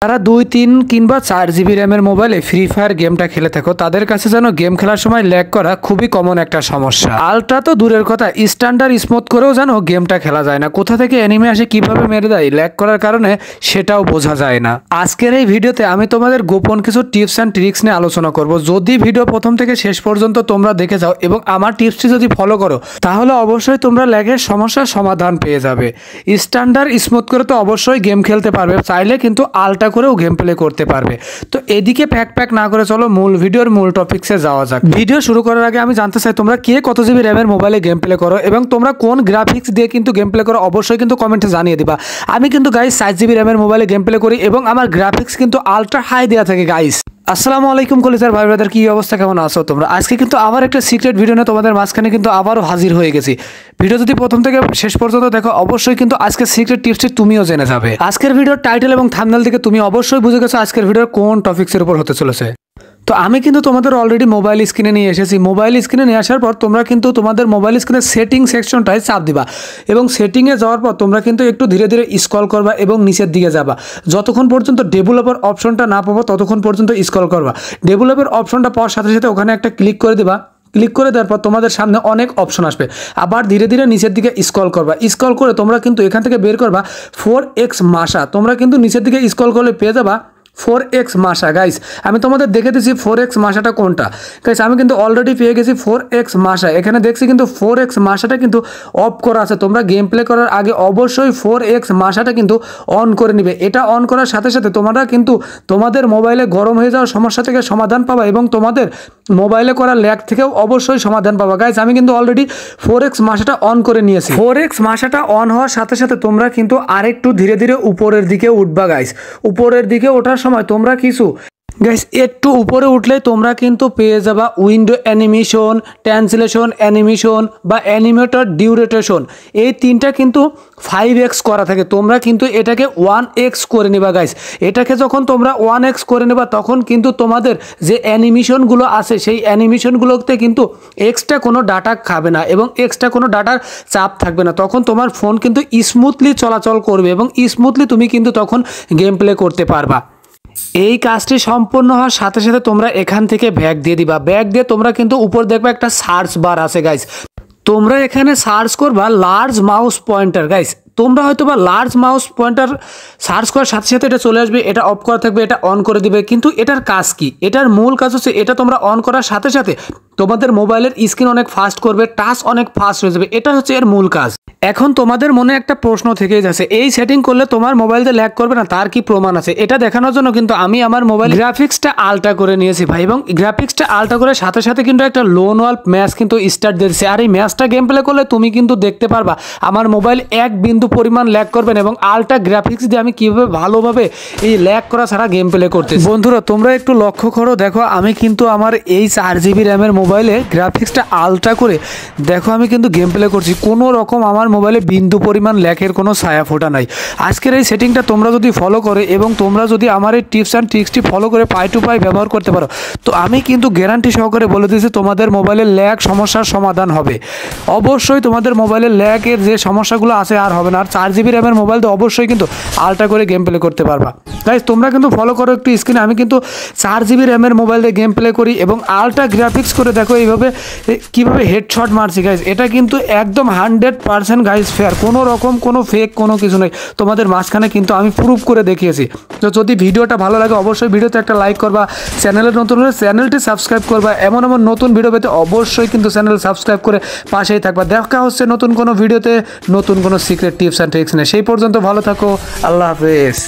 তারা 2, 3 কিংবা 4 GB র্যামের মোবাইলে ফ্রি ফায়ার গেমটা খেলে থাকো, তাদের কাছে যেন গেম খেলার সময় ল্যাগ করা খুবই কমন একটা সমস্যা। আলট্রা তো দূরের কথা, স্ট্যান্ডার্ড স্মুথ করেও যেন গেমটা খেলা যায় না। কোথা থেকে অ্যানিমে আসে কিভাবে মেরে দেয় ল্যাগ করার কারণে সেটাও বোঝা যায় না। আজকের এই ভিডিওতে আমি তোমাদের গোপন কিছু টিপস অ্যান্ড ট্রিক্স নিয়ে আলোচনা করব। যদি ভিডিও প্রথম থেকে শেষ পর্যন্ত তোমরা দেখে যাও এবং আমার টিপসটি যদি ফলো করো তাহলে অবশ্যই তোমরা ল্যাগের সমস্যার সমাধান পেয়ে যাবে। স্ট্যান্ডার্ড স্মুথ করে তো অবশ্যই গেম খেলতে পারবে, চাইলে কিন্তু আলট্রা করেও গেম প্লে করতে পারবে। তো এদিকে প্যাক না করে চলো ভিডিওর মূল টপিকসে যাওয়া যাক। ভিডিও শুরু করার আগে আমি জানতে চাই তোমরা কে কত জিবি র্যামের মোবাইলে গেম প্লে করো এবং তোমরা কোন গ্রাফিক্স দিয়ে কিন্তু গেম প্লে করো, অবশ্যই কিন্তু কমেন্টে জানিয়ে দিবা। আমি কিন্তু গাইস 4 GB র্যামের মোবাইলে গেম প্লে করি এবং আমার গ্রাফিক্স কিন্তু আলট্রা হাই দেওয়া থাকে গাইস। আসসালামু আলাইকুম কলিজার ভাই ব্রাদার, কি অবস্থা, কেমন আছো তোমরা? আজকে কিন্তু আবার একটা সিক্রেট ভিডিও নিয়ে তোমাদের মাঝখানে কিন্তু আবারও হাজির হয়ে গেছি। ভিডিও যদি প্রথম থেকে শেষ পর্যন্ত দেখো অবশ্যই কিন্তু আজকের সিক্রেট টিপসটি তুমিও জেনে যাবে। আজকের ভিডিওর টাইটেল এবং থাম্বনেল থেকে তুমি অবশ্যই বুঝে গেছো আজকের ভিডিওর কোন টপিকসের উপর হতে চলেছে। তো আমি কিন্তু তোমাদের অলরেডি মোবাইল স্ক্রিনে নিয়ে এসেছি। মোবাইল স্ক্রিনে নিয়ে আসার পর তোমরা কিন্তু তোমাদের মোবাইল স্ক্রিনের সেটিং সেকশনটায় চাপ দিবা এবং সেটিংয়ে যাওয়ার পর তোমরা কিন্তু একটু ধীরে ধীরে স্ক্রল করবা এবং নিচের দিকে যাবা। যতক্ষণ পর্যন্ত ডেভেলপার অপশনটা না পাবো ততক্ষণ পর্যন্ত স্ক্রল করবা। ডেভেলপার অপশনটা পাওয়ার সাথে সাথে ওখানে একটা ক্লিক করে দিবা। ক্লিক করে দেওয়ার পর তোমাদের সামনে অনেক অপশন আসবে। আবার ধীরে ধীরে নিচের দিকে স্ক্রল করবা। স্ক্রল করে তোমরা কিন্তু এখান থেকে বের করবা 4x মাসা। তোমরা কিন্তু নিচের দিকে স্ক্রল করলে পেয়ে যাবা 4x মাসা। গাইস আমি তোমাদের দেখে দিচ্ছি 4x মাসাটা কোনটা। গাইস আমি কিন্তু অলরেডি পেয়ে গেছি 4x মাসা। এখানে দেখছি কিন্তু 4x মাসাটা কিন্তু অফ করা আছে। তোমরা গেম প্লে করার আগে অবশ্যই 4x মাসাটা কিন্তু অন করে নিবে। এটা অন করার সাথে সাথে তোমরা কিন্তু তোমাদের মোবাইলে গরম হয়ে যাওয়ার সমস্যা থেকে সমাধান পাবা এবং তোমাদের মোবাইলে করা ল্যাগ থেকেও অবশ্যই সমাধান পাবা। গাইস আমি কিন্তু অলরেডি 4x মাসাটা অন করে নিয়েছি। 4x মাসাটা অন হওয়ার সাথে সাথে তোমরা কিন্তু আরেকটু ধীরে ধীরে উপরের দিকে উঠবা। গাইস উপরের দিকে ওঠার সময় তোমরা কিছু গাইস একটু উপরে উঠলে তোমরা কিন্তু পেয়ে যাবা উইন্ডো অ্যানিমেশন, ট্রান্সলেশন অ্যানিমেশন বা অ্যানিমেটর ডিউরেটেশন। এই তিনটা কিন্তু 5x করা থাকে। তোমরা কিন্তু এটাকে 1x করে নেবা। গাইস এটাকে যখন তোমরা 1x করে নেবা তখন কিন্তু তোমাদের যে অ্যানিমেশনগুলো আছে সেই অ্যানিমেশনগুলোতে কিন্তু এক্সট্রা কোনো ডাটা খাবে না এবং এক্সট্রা কোনো ডাটার চাপ থাকবে না। তখন তোমার ফোন কিন্তু স্মুথলি চলাচল করবে এবং স্মুথলি তুমি কিন্তু তখন গেম প্লে করতে পারবা। এই কাজটি সম্পূর্ণ হওয়ার সাথে সাথে তোমরা এখান থেকে ব্যাক দিয়ে দিবা। ব্যাক দিয়ে তোমরা কিন্তু উপর দেখবে একটা সার্চ বার আছে। গাইস তোমরা এখানে সার্চ করবা লার্জ মাউস পয়েন্টার। গাইস তোমরা হয়তো বা লার্জ মাউস পয়েন্টার সার্চ করার সাথে সাথে এটা চলে আসবে। এটা অফ করা থাকবে, এটা অন করে দিবে। কিন্তু এটার কাজ কি? এটার মূল কাজ হচ্ছে এটা তোমরা অন করার সাথে সাথে তোমাদের মোবাইলের স্ক্রিন অনেক ফাস্ট করবে, টাচ অনেক ফাস্ট হয়ে যাবে। এটা হচ্ছে এর মূল কাজ। এখন তোমাদের মনে একটা প্রশ্ন থেকেই যাচ্ছে, এই সেটিং করলে তোমার মোবাইলতে ল্যাগ করবে না, তার কি প্রমাণ আছে? এটা দেখানোর জন্য কিন্তু আমি আমার মোবাইল গ্রাফিক্সটা আলট্রা করে নিয়েছি ভাই এবং গ্রাফিক্সটা আলট্রা করে সাথে সাথে কিন্তু একটা লোন ওয়াল্প ম্যাচ কিন্তু স্টার্ট দিয়েছে। আর এই ম্যাচটা গেম প্লে করলে তুমি কিন্তু দেখতে পারবা আমার মোবাইল এক বিন্দু পরিমাণ ল্যাগ করবে না এবং আলট্রা গ্রাফিক্স দিয়ে আমি কিভাবে ভালোভাবে এই ল্যাগ করা ছাড়া গেম প্লে করতে। বন্ধুরা তোমরা একটু লক্ষ্য করো, দেখো আমি কিন্তু আমার এই 4 GB র্যামের মোবাইলে গ্রাফিক্সটা আলট্রা করে দেখো আমি কিন্তু গেম প্লে করছি। কোনো রকম আমার মোবাইলে বিন্দু পরিমাণ ল্যাগের কোনো ছায়া ফোটা নাই। আজকের এই সেটিংটা তোমরা যদি ফলো করো এবং তোমরা যদি আমার এই টিপস অ্যান্ড ট্রিক্সটি ফলো করে পাই টু পাই ব্যবহার করতে পারো তো আমি কিন্তু গ্যারান্টি সহকারে বলে দিয়েছি তোমাদের মোবাইলের ল্যাগ সমস্যার সমাধান হবে। অবশ্যই তোমাদের মোবাইলের ল্যাগের যে সমস্যাগুলো আছে আর হবে না। আর 4 GB র্যামের মোবাইল তো অবশ্যই কিন্তু আলট্রা করে গেম প্লে করতে পারবা। গাইস তোমরা কিন্তু ফলো করো একটু স্ক্রিনে। আমি কিন্তু 4 GB র্যামের মোবাইল দিয়ে গেম প্লে করি এবং আলট্রা গ্রাফিক্স করে দেখো এইভাবে কীভাবে হেডশট মারছি। গাইস এটা কিন্তু একদম 100% গাইস ফেয়ার, কোনো রকম কোনো ফেক কোনো কিছু নেই। তোমাদের মাঝখানে কিন্তু আমি প্রুফ করে দেখিয়েছি। তো যদি ভিডিওটা ভালো লাগে অবশ্যই ভিডিওতে একটা লাইক করবা, চ্যানেলে নতুন হলে চ্যানেলটি সাবস্ক্রাইব করবা। এমন নতুন ভিডিও পেতে অবশ্যই কিন্তু চ্যানেল সাবস্ক্রাইব করে পাশেই থাকবা। দেখা হচ্ছে নতুন কোনো ভিডিওতে নতুন কোনো সিক্রেট টিপস অ্যান্ড ট্রিক্স নিয়ে। সেই পর্যন্ত ভালো থাকো, আল্লাহ হাফেজ।